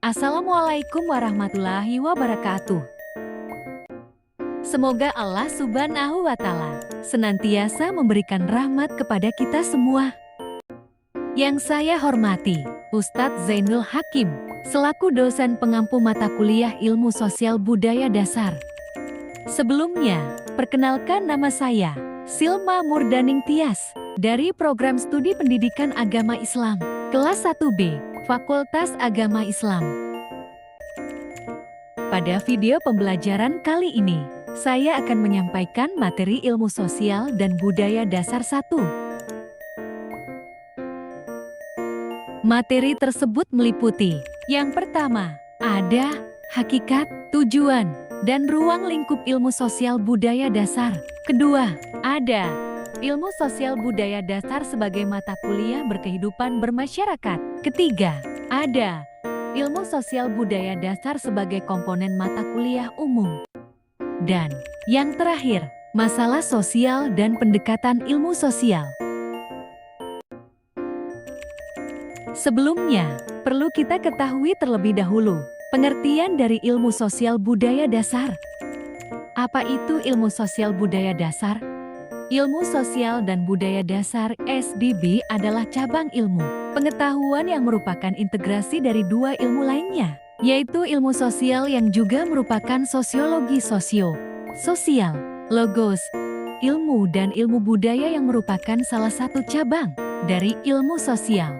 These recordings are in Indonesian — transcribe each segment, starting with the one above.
Assalamualaikum warahmatullahi wabarakatuh. Semoga Allah Subhanahu wa Ta'ala senantiasa memberikan rahmat kepada kita semua. Yang saya hormati, Ustadz Zainul Hakim, selaku dosen pengampu mata kuliah Ilmu Sosial Budaya Dasar. Sebelumnya, perkenalkan nama saya, Silma Murdaning Tias, dari Program Studi Pendidikan Agama Islam, kelas 1B, Fakultas Agama Islam. Pada video pembelajaran kali ini, saya akan menyampaikan materi ilmu sosial dan budaya dasar 1. Materi tersebut meliputi, yang pertama, ada hakikat, tujuan, dan ruang lingkup ilmu sosial budaya dasar. Kedua, ada ilmu sosial budaya dasar sebagai mata kuliah berkehidupan bermasyarakat. Ketiga, ada ilmu sosial budaya dasar sebagai komponen mata kuliah umum. Dan yang terakhir, masalah sosial dan pendekatan ilmu sosial. Sebelumnya, perlu kita ketahui terlebih dahulu pengertian dari ilmu sosial budaya dasar. Apa itu ilmu sosial budaya dasar? Ilmu Sosial dan Budaya Dasar (SDB) adalah cabang ilmu pengetahuan yang merupakan integrasi dari dua ilmu lainnya, yaitu ilmu sosial yang juga merupakan sosiologi sosial, logos, ilmu dan ilmu budaya yang merupakan salah satu cabang dari ilmu sosial.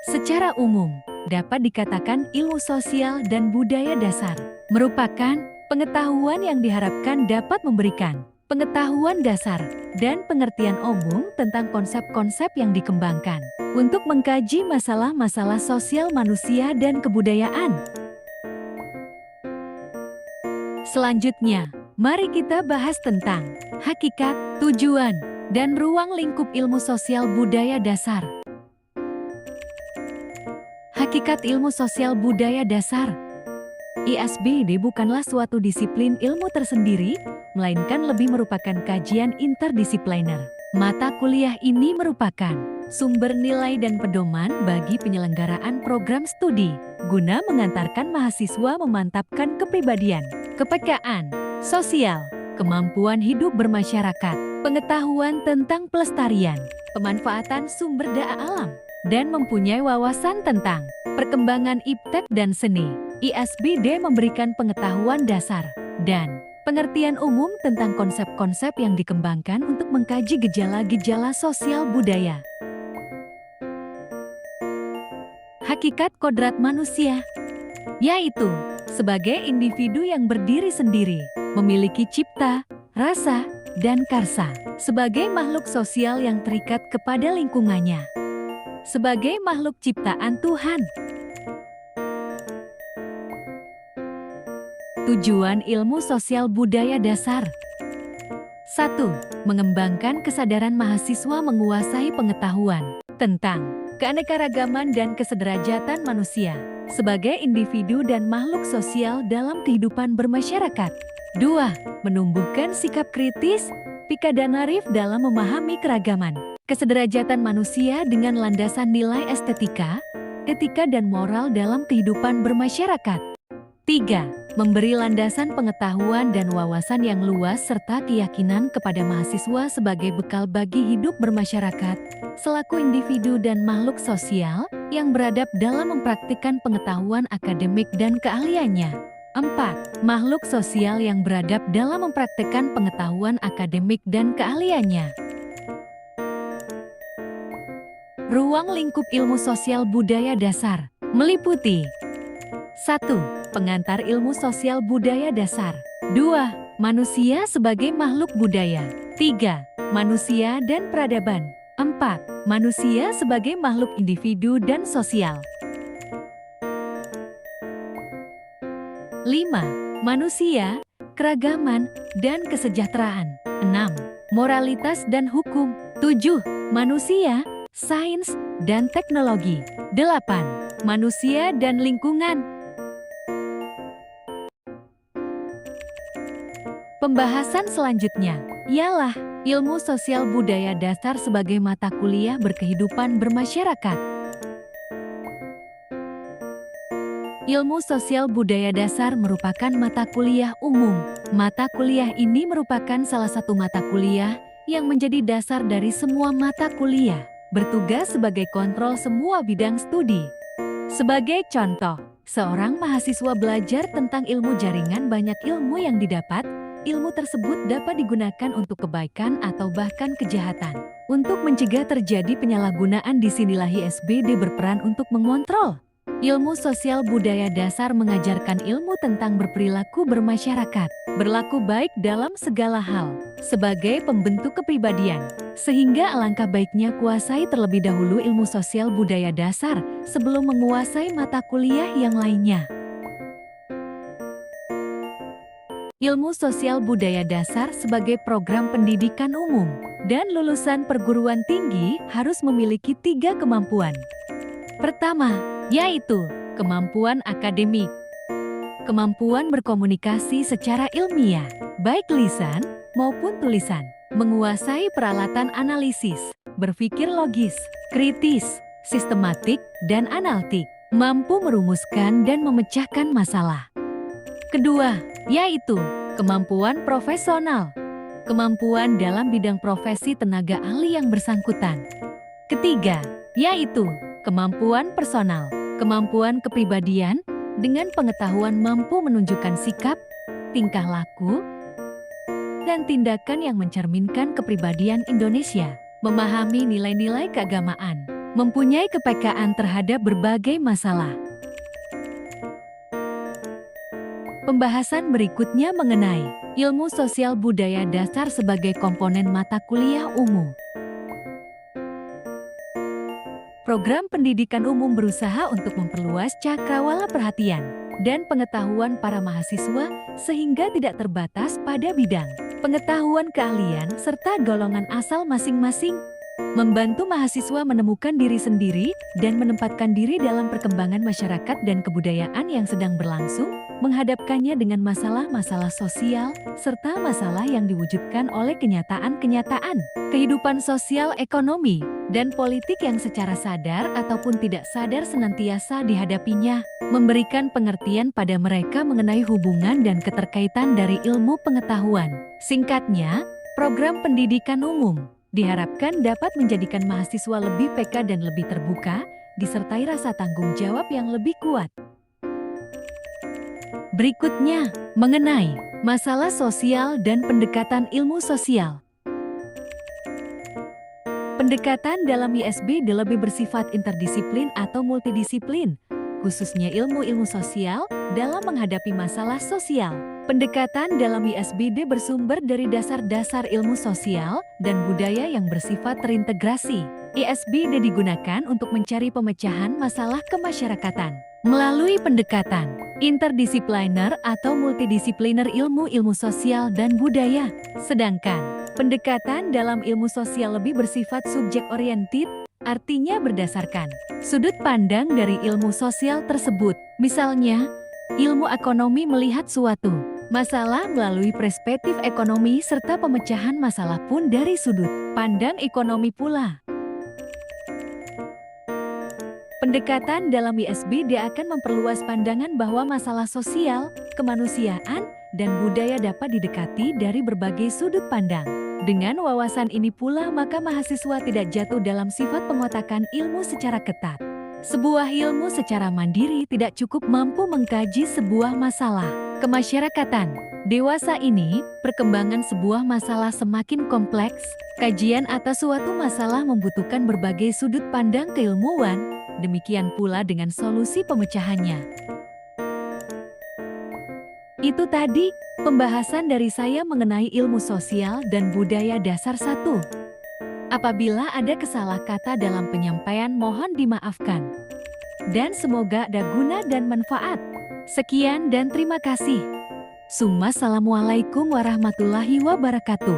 Secara umum, dapat dikatakan ilmu sosial dan budaya dasar merupakan pengetahuan yang diharapkan dapat memberikan pengetahuan dasar dan pengertian umum tentang konsep-konsep yang dikembangkan untuk mengkaji masalah-masalah sosial manusia dan kebudayaan. Selanjutnya, mari kita bahas tentang hakikat, tujuan, dan ruang lingkup ilmu sosial budaya dasar. Hakikat ilmu sosial budaya dasar. ISBD bukanlah suatu disiplin ilmu tersendiri, melainkan lebih merupakan kajian interdisipliner. Mata kuliah ini merupakan sumber nilai dan pedoman bagi penyelenggaraan program studi, guna mengantarkan mahasiswa memantapkan kepribadian, kepekaan, sosial, kemampuan hidup bermasyarakat, pengetahuan tentang pelestarian, pemanfaatan sumber daya alam, dan mempunyai wawasan tentang perkembangan iptek dan seni. ISBD memberikan pengetahuan dasar dan pengertian umum tentang konsep-konsep yang dikembangkan untuk mengkaji gejala-gejala sosial budaya. Hakikat kodrat manusia, yaitu sebagai individu yang berdiri sendiri, memiliki cipta, rasa, dan karsa, sebagai makhluk sosial yang terikat kepada lingkungannya, sebagai makhluk ciptaan Tuhan. Tujuan ilmu sosial budaya dasar. 1. Mengembangkan kesadaran mahasiswa menguasai pengetahuan tentang keanekaragaman dan kesederajatan manusia sebagai individu dan makhluk sosial dalam kehidupan bermasyarakat. 2. Menumbuhkan sikap kritis, pika dan arif dalam memahami keragaman kesederajatan manusia dengan landasan nilai estetika, etika dan moral dalam kehidupan bermasyarakat. 3. Memberi landasan pengetahuan dan wawasan yang luas serta keyakinan kepada mahasiswa sebagai bekal bagi hidup bermasyarakat, selaku individu dan makhluk sosial yang beradab dalam mempraktikkan pengetahuan akademik dan keahliannya. 4. Makhluk sosial yang beradab dalam mempraktikkan pengetahuan akademik dan keahliannya. Ruang lingkup ilmu sosial budaya dasar meliputi 1. Pengantar ilmu sosial budaya dasar. 2. Manusia sebagai makhluk budaya. 3. Manusia dan peradaban. 4. Manusia sebagai makhluk individu dan sosial. 5. Manusia, keragaman, dan kesejahteraan. 6. Moralitas dan hukum. 7. Manusia, sains, dan teknologi. 8. Manusia dan lingkungan. Pembahasan selanjutnya ialah ilmu sosial budaya dasar sebagai mata kuliah berkehidupan bermasyarakat. Ilmu sosial budaya dasar merupakan mata kuliah umum. Mata kuliah ini merupakan salah satu mata kuliah yang menjadi dasar dari semua mata kuliah, bertugas sebagai kontrol semua bidang studi. Sebagai contoh, seorang mahasiswa belajar tentang ilmu jaringan, banyak ilmu yang didapat. Ilmu tersebut dapat digunakan untuk kebaikan atau bahkan kejahatan. Untuk mencegah terjadi penyalahgunaan, disinilah ISBD berperan untuk mengontrol. Ilmu sosial budaya dasar mengajarkan ilmu tentang berperilaku bermasyarakat, berlaku baik dalam segala hal, sebagai pembentuk kepribadian. Sehingga alangkah baiknya kuasai terlebih dahulu ilmu sosial budaya dasar sebelum menguasai mata kuliah yang lainnya. Ilmu sosial budaya dasar sebagai program pendidikan umum dan lulusan perguruan tinggi harus memiliki 3 kemampuan. Pertama, yaitu kemampuan akademik. Kemampuan berkomunikasi secara ilmiah, baik lisan maupun tulisan. Menguasai peralatan analisis, berpikir logis, kritis, sistematik, dan analitik. Mampu merumuskan dan memecahkan masalah. Kedua, yaitu kemampuan profesional. Kemampuan dalam bidang profesi tenaga ahli yang bersangkutan. Ketiga, yaitu kemampuan personal. Kemampuan kepribadian dengan pengetahuan mampu menunjukkan sikap, tingkah laku, dan tindakan yang mencerminkan kepribadian Indonesia. Memahami nilai-nilai keagamaan. Mempunyai kepekaan terhadap berbagai masalah. Pembahasan berikutnya mengenai ilmu sosial budaya dasar sebagai komponen mata kuliah umum. Program pendidikan umum berusaha untuk memperluas cakrawala perhatian dan pengetahuan para mahasiswa sehingga tidak terbatas pada bidang, pengetahuan, keahlian, serta golongan asal masing-masing. Membantu mahasiswa menemukan diri sendiri dan menempatkan diri dalam perkembangan masyarakat dan kebudayaan yang sedang berlangsung, menghadapkannya dengan masalah-masalah sosial, serta masalah yang diwujudkan oleh kenyataan-kenyataan, kehidupan sosial, ekonomi, dan politik yang secara sadar ataupun tidak sadar senantiasa dihadapinya, memberikan pengertian pada mereka mengenai hubungan dan keterkaitan dari ilmu pengetahuan. Singkatnya, program pendidikan umum diharapkan dapat menjadikan mahasiswa lebih peka dan lebih terbuka, disertai rasa tanggung jawab yang lebih kuat. Berikutnya, mengenai masalah sosial dan pendekatan ilmu sosial. Pendekatan dalam ISBD lebih bersifat interdisiplin atau multidisiplin, khususnya ilmu-ilmu sosial dalam menghadapi masalah sosial. Pendekatan dalam ISBD bersumber dari dasar-dasar ilmu sosial dan budaya yang bersifat terintegrasi. ISBD digunakan untuk mencari pemecahan masalah kemasyarakatan melalui pendekatan interdisipliner atau multidisipliner ilmu-ilmu sosial dan budaya. Sedangkan pendekatan dalam ilmu sosial lebih bersifat subjek-oriented, artinya berdasarkan sudut pandang dari ilmu sosial tersebut. Misalnya, ilmu ekonomi melihat suatu masalah melalui perspektif ekonomi serta pemecahan masalah pun dari sudut pandang ekonomi pula. Pendekatan dalam ISBD akan memperluas pandangan bahwa masalah sosial, kemanusiaan, dan budaya dapat didekati dari berbagai sudut pandang. Dengan wawasan ini pula maka mahasiswa tidak jatuh dalam sifat pengotakan ilmu secara ketat. Sebuah ilmu secara mandiri tidak cukup mampu mengkaji sebuah masalah kemasyarakatan. Dewasa ini, perkembangan sebuah masalah semakin kompleks. Kajian atas suatu masalah membutuhkan berbagai sudut pandang keilmuan, demikian pula dengan solusi pemecahannya. Itu tadi pembahasan dari saya mengenai ilmu sosial dan budaya dasar 1. Apabila ada kesalah kata dalam penyampaian mohon dimaafkan. Dan semoga ada guna dan manfaat. Sekian dan terima kasih. Assalamualaikum warahmatullahi wabarakatuh.